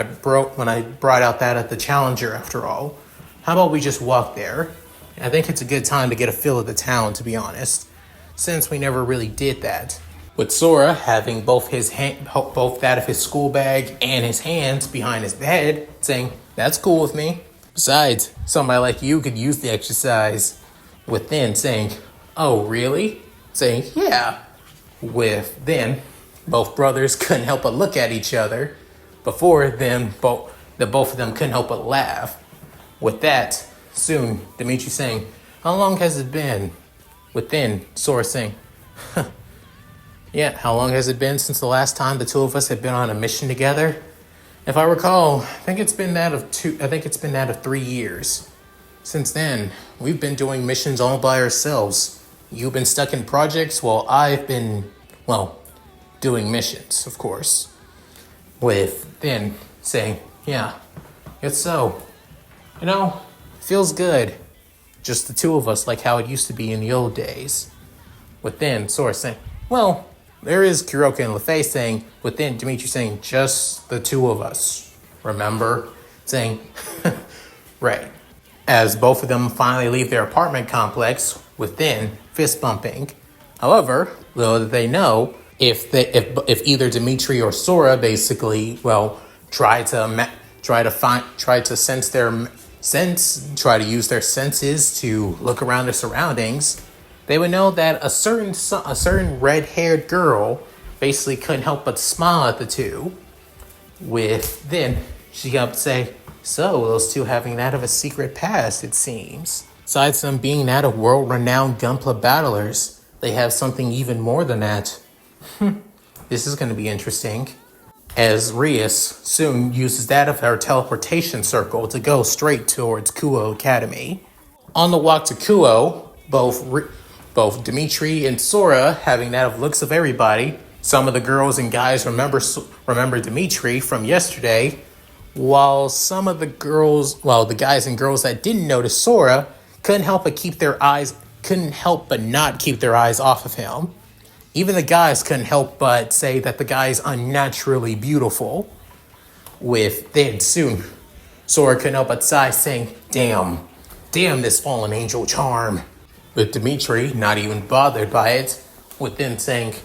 brought out that at the Challenger after all. How about we just walk there? I think it's a good time to get a feel of the town, to be honest, since we never really did that. With Sora having both that of his school bag and his hands behind his bed, saying, that's cool with me. Besides, somebody like you could use the exercise. With then saying, oh, really? Saying, yeah. With then, both brothers couldn't help but look at each other. Before then, both of them couldn't help but laugh. With that, soon, Dimitri saying, how long has it been? With then, Sora saying, yeah, how long has it been since the last time the two of us had been on a mission together? If I recall, I think it's been that of 3 years. Since then, we've been doing missions all by ourselves. You've been stuck in projects while I've been, doing missions, of course. With then saying, yeah, it's so. Feels good. Just the two of us, like how it used to be in the old days. With then Sora saying, well, there is Kuroko and LeFay saying, with then Dimitri saying, just the two of us. Remember? Saying, right. As both of them finally leave their apartment complex, within fist bumping. However, little did they know, if either Dimitri or Sora basically, try to use their senses to look around their surroundings, they would know that a certain red-haired girl basically couldn't help but smile at the two. With then she got to say, so those two having that of a secret past, it seems. Besides them being that of world-renowned Gunpla battlers, they have something even more than that. This is going to be interesting. As Rias soon uses that of her teleportation circle to go straight towards Kuo Academy. On the walk to Kuo, both Dimitri and Sora having that of looks of everybody. Some of the girls and guys remember Dimitri from yesterday, while some of the guys and girls that didn't notice Sora couldn't help but not keep their eyes off of him. Even the guys couldn't help but say that the guy's unnaturally beautiful. With then soon, Sora couldn't help but sigh, saying, damn this fallen angel charm. With Dimitri not even bothered by it, with then saying,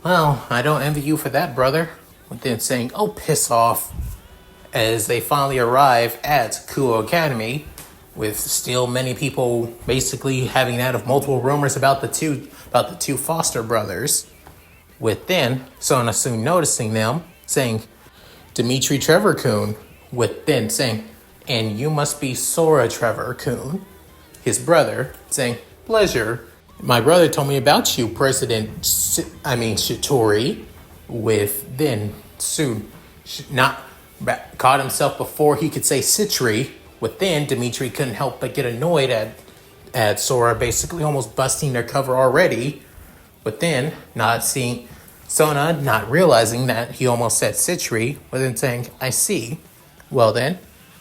Well, I don't envy you for that, brother. With then saying, oh, piss off, as they finally arrive at Kuo Academy, with still many people basically having that of multiple rumors about the two foster brothers. With then Sona soon noticing them, saying, Dimitri Trevor-kun, with then saying, and you must be Sora Trevor-kun, his brother, saying, pleasure. My brother told me about you, Shitori, with then soon not caught himself before he could say Citri. With then Dimitri couldn't help but get annoyed at Sora basically almost busting their cover already. But then Sona not realizing that he almost said Citri, but then saying, I see. Well then,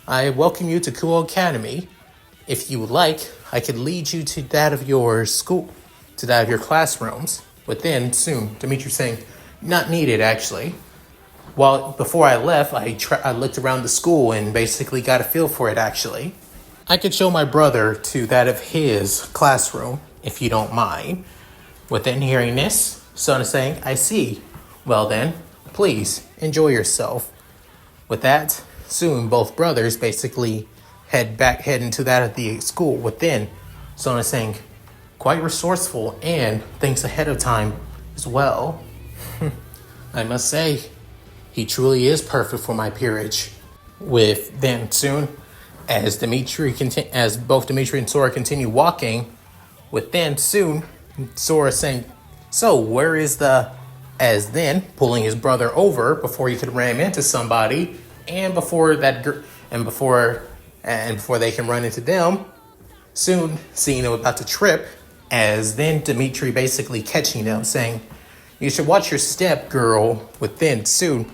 I welcome you to Kuo Academy. If you would like, I could lead you to that of your school, to that of your classrooms. But then soon, Dimitri saying, not needed actually. Well, before I left, I looked around the school and basically got a feel for it actually. I could show my brother to that of his classroom, if you don't mind. Within hearing this, Sona saying, I see. Well then, please, enjoy yourself. With that, soon both brothers basically head into that of the school. Within, Sona saying, quite resourceful and thinks ahead of time as well. I must say, he truly is perfect for my peerage. With then soon, as both Dimitri and Sora continue walking, with then soon, Sora saying, so where is as then pulling his brother over before he could ram into somebody, and before they can run into them, soon seeing them about to trip, as then Dimitri basically catching them, saying, you should watch your step, girl. With then soon,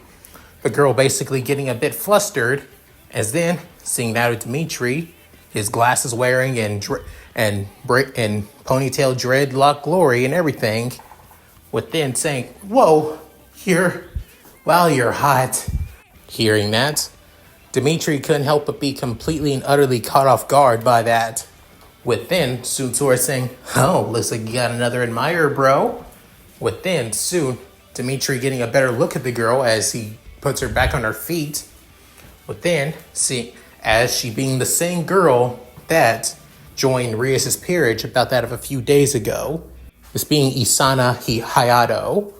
the girl basically getting a bit flustered, as then seeing that of Dimitri, his glasses wearing and ponytail dreadlock glory and everything, with then saying, whoa, you're hot. Hearing that, Dimitri couldn't help but be completely and utterly caught off guard by that. With then soon Sora saying, oh, looks like you got another admirer, bro. With then soon Dimitri getting a better look at the girl as he puts her back on her feet. But then, as she being the same girl that joined Rias' peerage about that of a few days ago, this being Isana Hayato,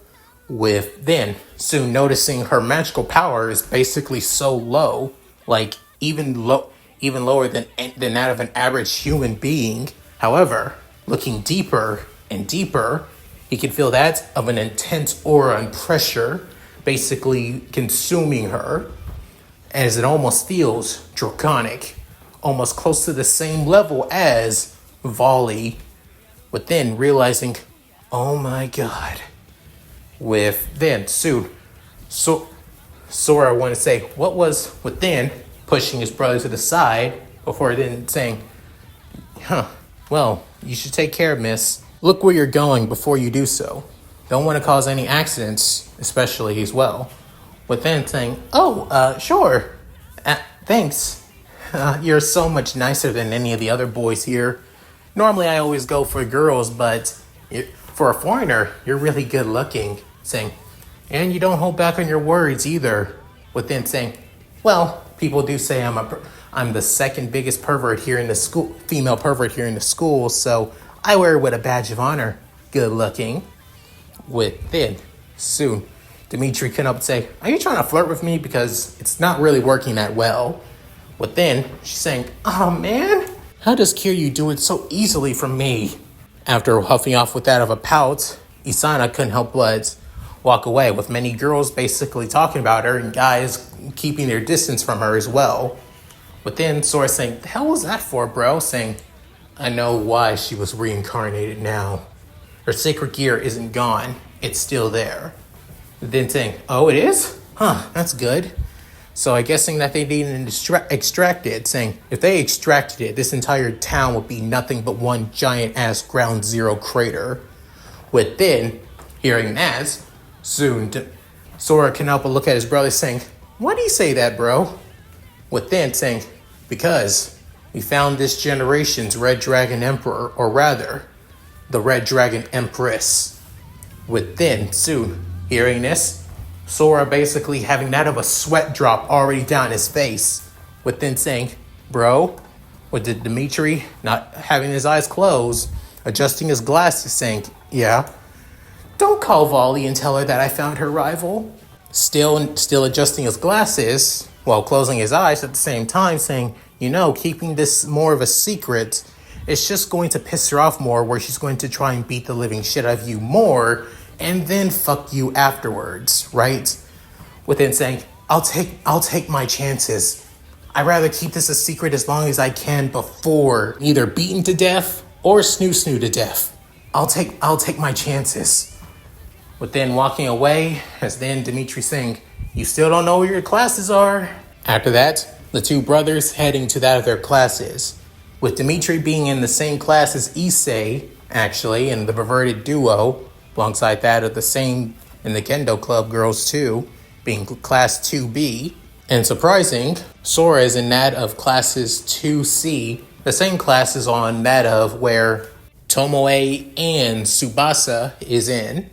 with then soon noticing her magical power is basically so low, like even lower than that of an average human being. However, looking deeper and deeper, he can feel that of an intense aura and pressure basically consuming her, as it almost feels draconic, almost close to the same level as Volley. But then realizing, oh my god. With then soon, Sora wanted to say what was within, pushing his brother to the side before then saying, well, you should take care, miss. Look where you're going before you do so. Don't want to cause any accidents, especially as well. With then saying, sure. Thanks. You're so much nicer than any of the other boys here. Normally I always go for girls, but for a foreigner, you're really good looking. Saying, and you don't hold back on your words either. With then saying, well, people do say I'm the second biggest pervert here in the school, female pervert here in the school, so I wear it with a badge of honor. Good looking. With then, soon, Dimitri can up and say, are you trying to flirt with me? Because it's not really working that well. But then, she's saying, oh man, how does Kiryu do it so easily from me? After huffing off with that of a pout, Isana couldn't help but walk away, with many girls basically talking about her and guys keeping their distance from her as well. But then Sora saying, the hell was that for, bro? Saying, I know why she was reincarnated now. Her sacred gear isn't gone. It's still there. Then saying, oh, it is? Huh, that's good. So I guessing that they needed to extract it, saying, if they extracted it, this entire town would be nothing but one giant-ass ground zero crater. With then, hearing that, soon Sora can help but look at his brother saying, why do you say that, bro? With then saying, because we found this generation's Red Dragon Emperor, or rather, the Red Dragon Empress. With then, soon, hearing this, Sora basically having that of a sweat drop already down his face. With then saying, bro, with Dimitri not having his eyes closed, adjusting his glasses, saying, yeah, don't call Volley and tell her that I found her rival. Still adjusting his glasses while closing his eyes at the same time, saying, keeping this more of a secret, it's just going to piss her off more, where she's going to try and beat the living shit out of you more and then fuck you afterwards, right? Within saying, I'll take my chances. I'd rather keep this a secret as long as I can before either beaten to death or snoo to death. I'll take my chances. With then walking away, as then Dimitri saying, you still don't know where your classes are. After that, the two brothers heading to that of their classes, with Dimitri being in the same class as Issei, actually, in the perverted duo, alongside that of the same in the Kendo Club girls too, being class 2B. And surprising, Sora is in that of classes 2C, the same classes on that of where Tomoe and Tsubasa is in.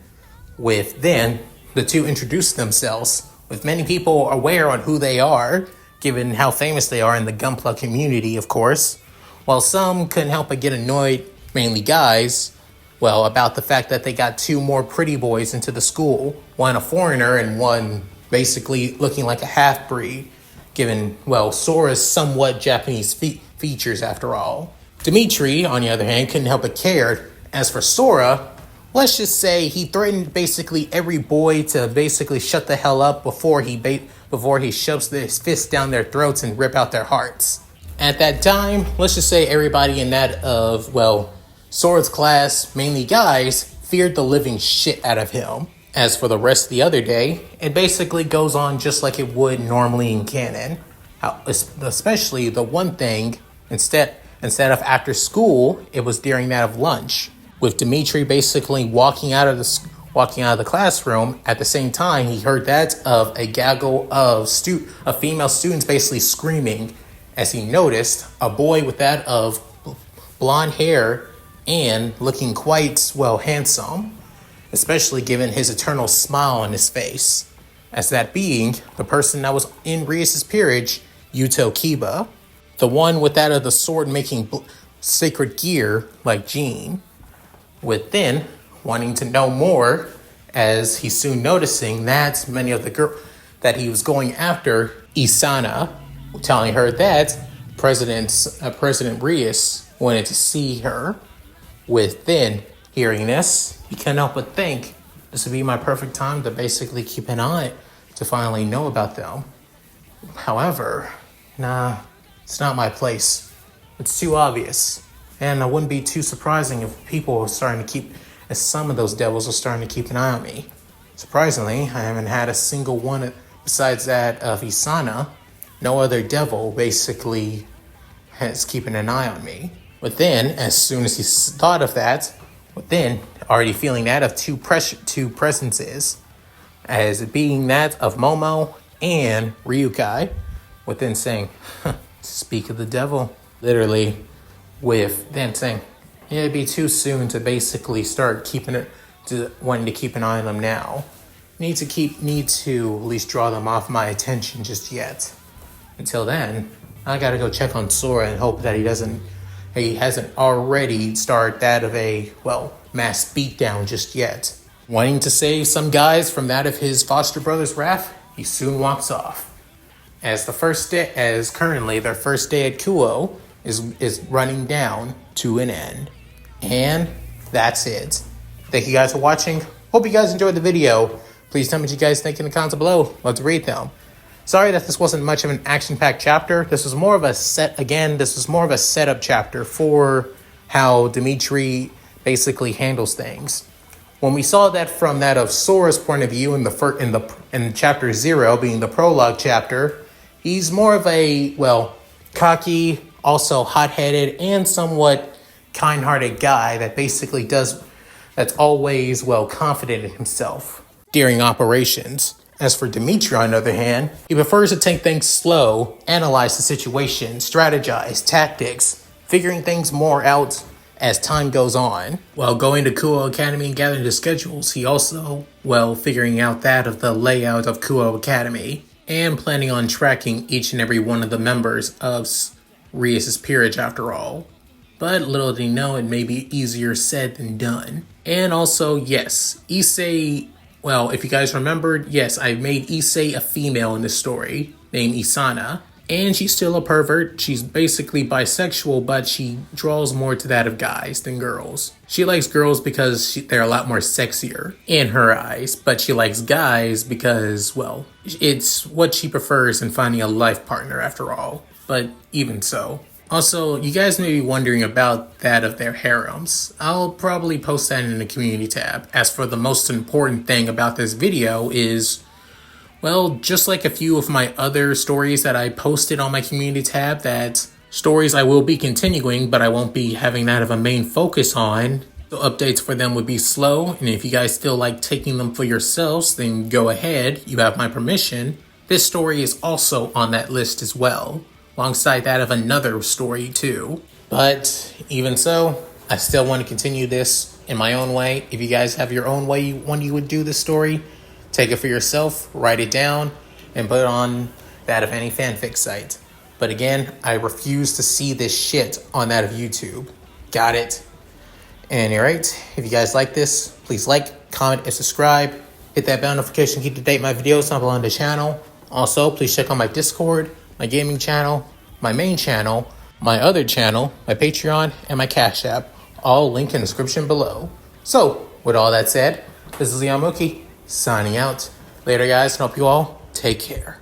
With then, the two introduce themselves, with many people aware on who they are, given how famous they are in the Gunpla community, of course, while some couldn't help but get annoyed, mainly guys, about the fact that they got two more pretty boys into the school, one a foreigner and one basically looking like a half-breed, given, Sora's somewhat Japanese features after all. Dimitri, on the other hand, couldn't help but care. As for Sora, let's just say he threatened basically every boy to basically shut the hell up before he shoves his fist down their throats and rip out their hearts. At that time, let's just say everybody in that of, Sora's class, mainly guys, feared the living shit out of him. As for the rest of the other day, it basically goes on just like it would normally in canon. Especially the one thing, instead of after school, it was during that of lunch. With Dimitri basically walking out of the classroom, at the same time he heard that of a gaggle of female students basically screaming, as he noticed a boy with that of blonde hair and looking quite handsome, especially given his eternal smile on his face, as that being the person that was in Rias' peerage, Yuto Kiba, the one with that of the sword making sacred gear like Jean. With then wanting to know more, as he's soon noticing that many of the girls that he was going after, Isana, telling her that President Rias wanted to see her. With then hearing this, he couldn't help but think this would be my perfect time to basically keep an eye to finally know about them. However, it's not my place. It's too obvious. And it wouldn't be too surprising if some of those devils are starting to keep an eye on me. Surprisingly, I haven't had a single one besides that of Isana. No other devil basically has keeping an eye on me. But then, as soon as he thought of that, already feeling that of two presences, as being that of Momo and Ryukai, within saying, speak of the devil, literally, with then saying, it'd be too soon to basically start wanting to keep an eye on them now. Need to at least draw them off my attention just yet. Until then, I gotta go check on Sora and hope that he hasn't already started that of a, mass beatdown just yet. Wanting to save some guys from that of his foster brother's wrath, he soon walks off. As currently their first day at Kuo is running down to an end. And that's it. Thank you guys for watching. Hope you guys enjoyed the video. Please tell me what you guys think in the comments below. Love to read them. Sorry that this wasn't much of an action-packed chapter. This was more of a setup chapter for how Dimitri basically handles things. When we saw that from that of Sora's point of view in chapter 0, being the prologue chapter, he's more of a, cocky, also hot-headed, and somewhat kind-hearted guy that's always, confident in himself during operations. As for Dimitri, on the other hand, he prefers to take things slow, analyze the situation, strategize, tactics, figuring things more out as time goes on. While going to Kuo Academy and gathering the schedules, he also, well, figuring out that of the layout of Kuo Academy and planning on tracking each and every one of the members of Rias' peerage after all. But little did he know, it may be easier said than done. And also, yes, Issei, well, if you guys remembered, yes, I made Issei a female in this story, named Isana. And she's still a pervert. She's basically bisexual, but she draws more to that of guys than girls. She likes girls because they're a lot more sexier in her eyes, but she likes guys because, well, it's what she prefers in finding a life partner after all. But even so. Also, you guys may be wondering about that of their harems. I'll probably post that in the community tab. As for the most important thing about this video is, well, just like a few of my other stories that I posted on my community tab, that stories I will be continuing, but I won't be having that of a main focus on. The updates for them would be slow, and if you guys still like taking them for yourselves, then go ahead, you have my permission. This story is also on that list as well, alongside that of another story too. But even so, I still want to continue this in my own way. If you guys have your own way you would do this story, take it for yourself, write it down, and put it on that of any fanfic site. But again, I refuse to see this shit on that of YouTube. Got it? And alright, if you guys like this, please like, comment, and subscribe. Hit that bell notification, keep to date my videos up on the channel. Also, please check out my Discord, my gaming channel, my main channel, my other channel, my Patreon, and my Cash App. All linked in the description below. So, with all that said, this is Leon Mookie, signing out. Later, guys, and hope you all take care.